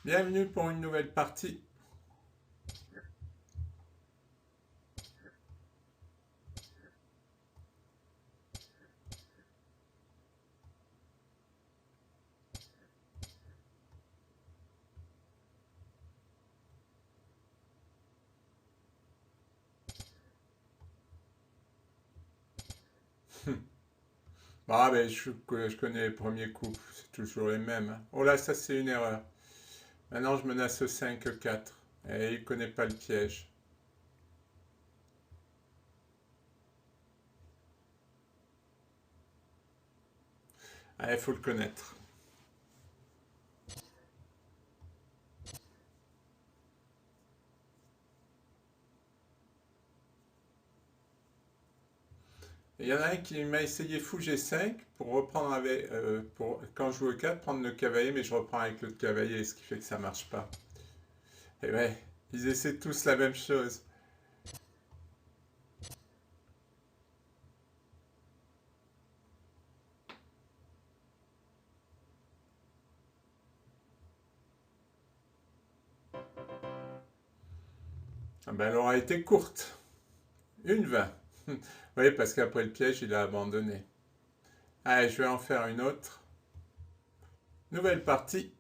Bienvenue pour une nouvelle partie. Ah ben je connais les premiers coups, c'est toujours les mêmes, hein. Oh là, ça c'est une erreur. Maintenant je menace 5-4. Et il connaît pas le piège. Ah, il faut le connaître. Il y en a un qui m'a essayé fou G5 pour reprendre avec, pour, quand je joue au 4, prendre le cavalier, mais je reprends avec l'autre cavalier, ce qui fait que ça marche pas. Et ouais, ils essaient tous la même chose. Ah ben, elle aura été courte. Une 20. Oui, parce qu'après le piège, il a abandonné. Allez, je vais en faire une autre. Nouvelle partie.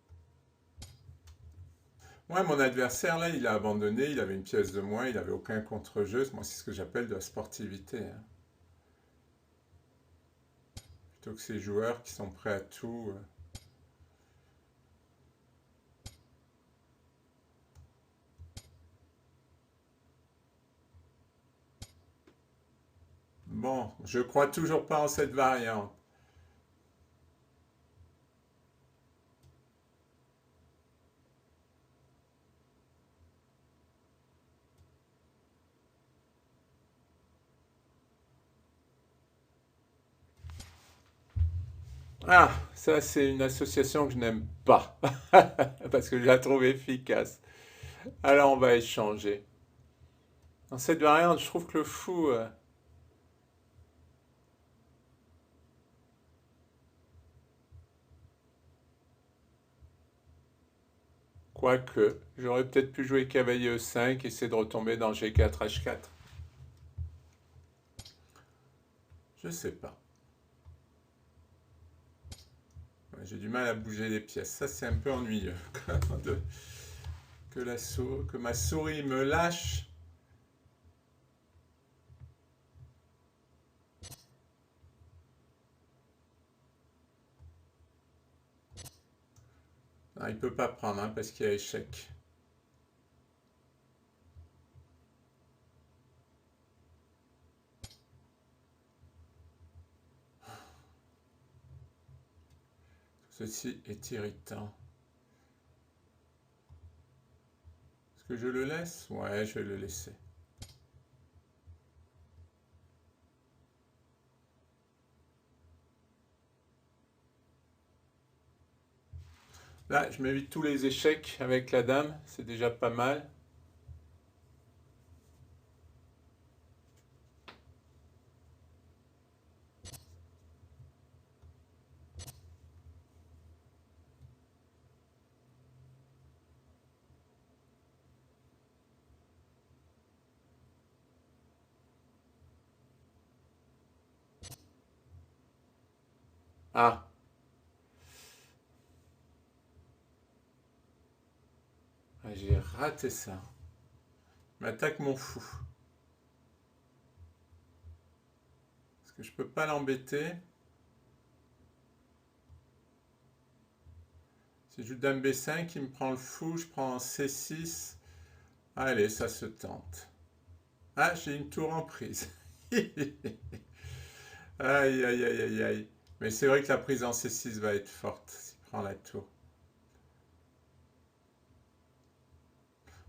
Moi, mon adversaire, là, il a abandonné, il avait une pièce de moins, il n'avait aucun contre-jeu. Moi, c'est ce que j'appelle de la sportivité, hein. Plutôt que ces joueurs qui sont prêts à tout. Bon, je crois toujours pas en cette variante. Ah, ça, c'est une association que je n'aime pas, parce que je la trouve efficace. Alors, on va échanger. Dans cette variante, je trouve que le fou, quoique, j'aurais peut-être pu jouer cavalier E5, essayer de retomber dans G4, H4. Je sais pas. Ouais, j'ai du mal à bouger les pièces. Ça, c'est un peu ennuyeux. Que ma souris me lâche. Non, il ne peut pas prendre, hein, parce qu'il y a échec. Ceci est irritant. Est-ce que je le laisse? Ouais, je vais le laisser. Là, je m'évite tous les échecs avec la dame. C'est déjà pas mal. Ah, j'ai raté ça. M'attaque mon fou. Est-ce que je peux pas l'embêter? Si je joue dame B5, il me prend le fou, je prends C6. Allez, ça se tente. Ah, j'ai une tour en prise. Aïe, aïe, aïe, aïe, aïe. Mais c'est vrai que la prise en C6 va être forte s'il prend la tour.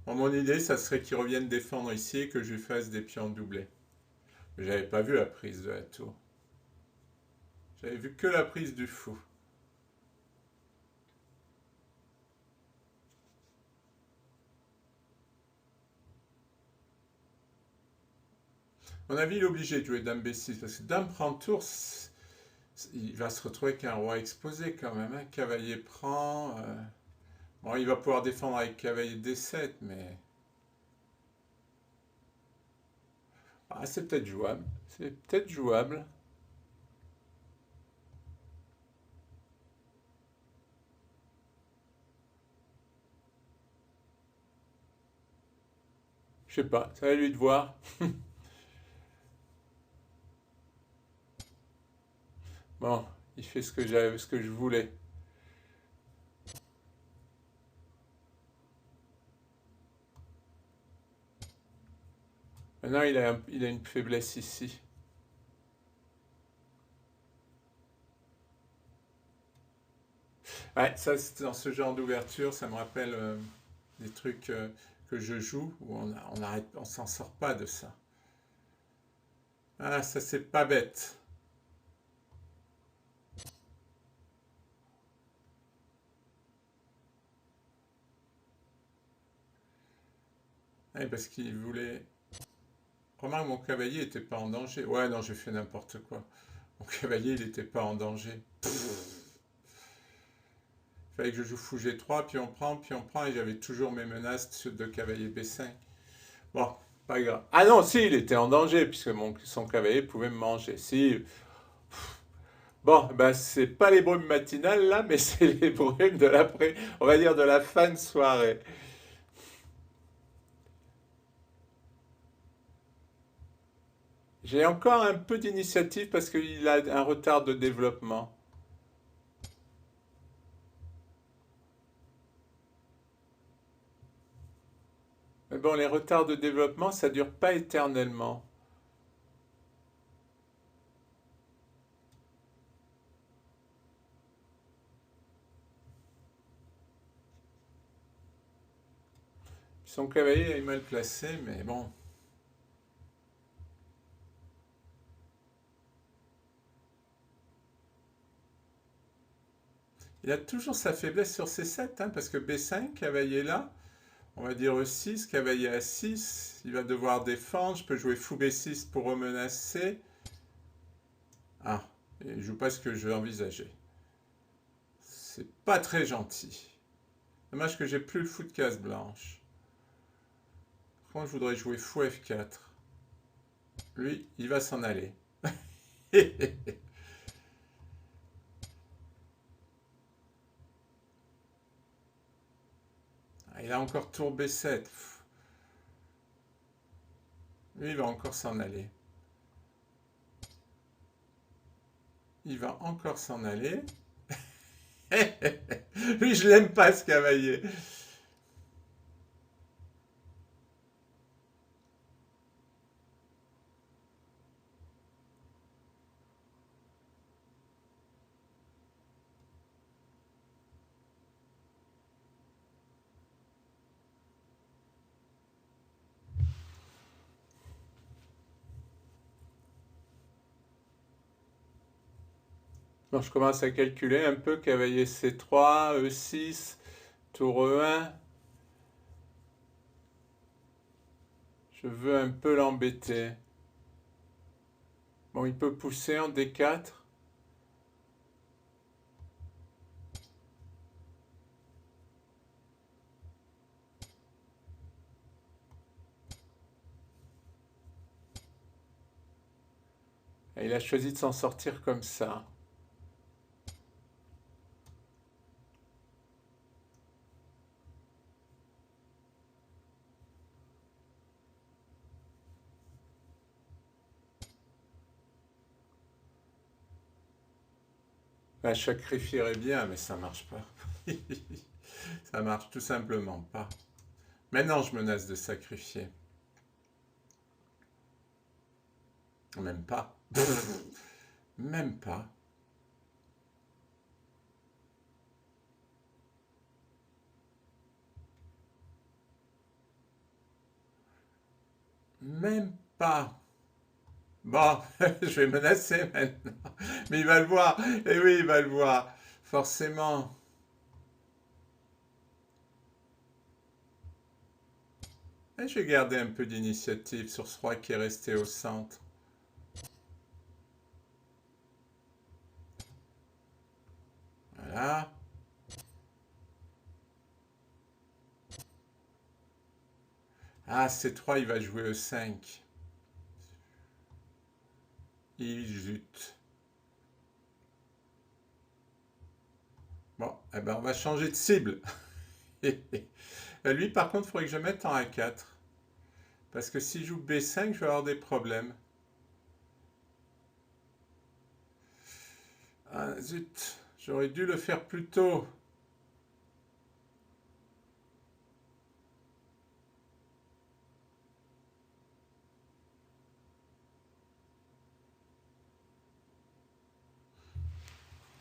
Bon, mon idée, ça serait qu'il revienne défendre ici et que je lui fasse des pions doublés. Mais j'avais pas vu la prise de la tour. J'avais vu que la prise du fou. À mon avis, il est obligé de jouer dame B6 parce que dame prend tour, il va se retrouver avec un roi exposé quand même, hein. Cavalier prend. Bon, Bon, il va pouvoir défendre avec cavalier D7, mais... Ah, c'est peut-être jouable. C'est peut-être jouable. Je sais pas, ça va lui de voir. Bon, il fait ce que j'avais, ce que je voulais. Maintenant, il a une faiblesse ici. Ouais, ça, c'est dans ce genre d'ouverture, ça me rappelle des trucs que je joue où on arrête, on s'en sort pas de ça. Ah, ça, c'est pas bête. Ouais, parce qu'il voulait. Remarque, mon cavalier n'était pas en danger. Ouais, non, j'ai fait n'importe quoi. Mon cavalier, il n'était pas en danger. Il fallait que je joue fou G3, puis on prend, et j'avais toujours mes menaces de cavalier B5. Bon, pas grave. Ah non, si, il était en danger, puisque son cavalier pouvait me manger. Si. Bon, ben, c'est pas les brumes matinales là, mais c'est les brumes de l'après, on va dire de la fin de soirée. J'ai encore un peu d'initiative parce qu'il a un retard de développement. Mais bon, les retards de développement, ça dure pas éternellement. Son cavalier est mal placé, mais bon. Il a toujours sa faiblesse sur C7, hein, parce que B5, cavalier là, on va dire E6, cavalier A6, il va devoir défendre, je peux jouer fou B6 pour remenacer. Ah, il joue pas ce que je envisageais. C'est pas très gentil. Dommage que j'ai plus le fou de case blanche. Quand je voudrais jouer fou F4. Lui, il va s'en aller. Il a encore tour B7. Lui, il va encore s'en aller. Il va encore s'en aller. Lui, je l'aime pas, ce cavalier. Bon, je commence à calculer un peu. Cavalier C3, E6, tour E1. Je veux un peu l'embêter. Bon, il peut pousser en D4. Et il a choisi de s'en sortir comme ça. Ben, je sacrifierais bien, mais ça marche pas. Ça marche tout simplement pas. Maintenant, je menace de sacrifier. Même pas. Même pas. Même pas. Bon, je vais menacer maintenant. Mais il va le voir. Et oui, il va le voir. Forcément. Et je vais garder un peu d'initiative sur ce roi qui est resté au centre. Voilà. Ah, C3, il va jouer E5. Il jute. Bon, eh ben on va changer de cible. Lui, par contre, il faudrait que je mette en A4. Parce que s'il joue B5, je vais avoir des problèmes. Ah, zut, j'aurais dû le faire plus tôt.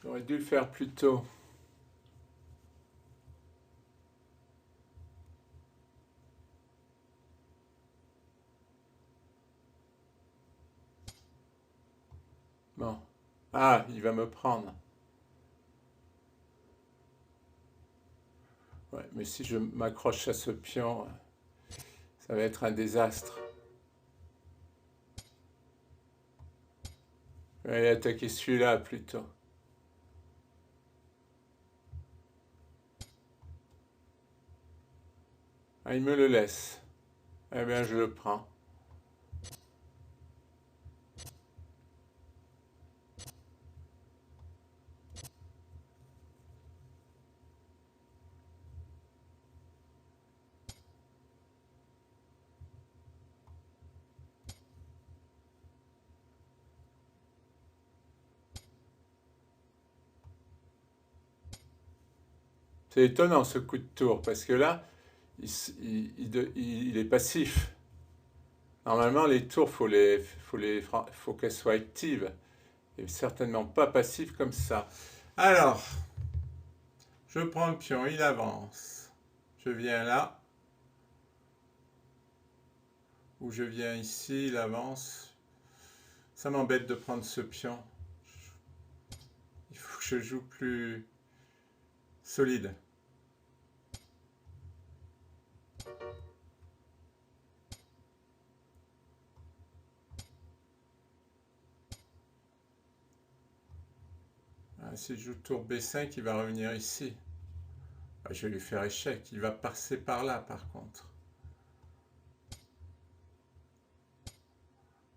J'aurais dû le faire plus tôt. Bon. Ah, il va me prendre. Ouais, mais si je m'accroche à ce pion, ça va être un désastre. Je vais aller attaquer celui-là plutôt. Ah, il me le laisse. Eh bien, je le prends. C'est étonnant ce coup de tour, parce que là, il est passif. Normalement, les tours, faut qu'elles soient actives, et certainement pas passives comme ça. Alors, je prends le pion, il avance. Je viens là, ou je viens ici, il avance. Ça m'embête de prendre ce pion. Il faut que je joue plus solide. Ah, si je joue tour B5, il va revenir ici. Ah, je vais lui faire échec. Il va passer par là, par contre.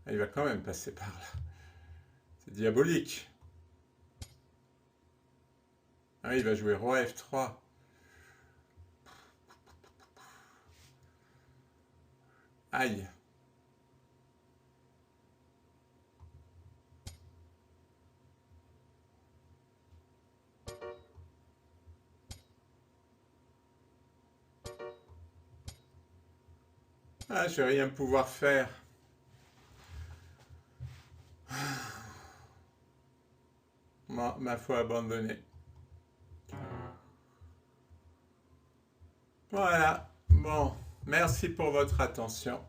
Ah, il va quand même passer par là. C'est diabolique. Ah, il va jouer roi F3. Aïe. Ah, je vais rien pouvoir faire. Ma foi abandonnée. Voilà. Bon, merci pour votre attention.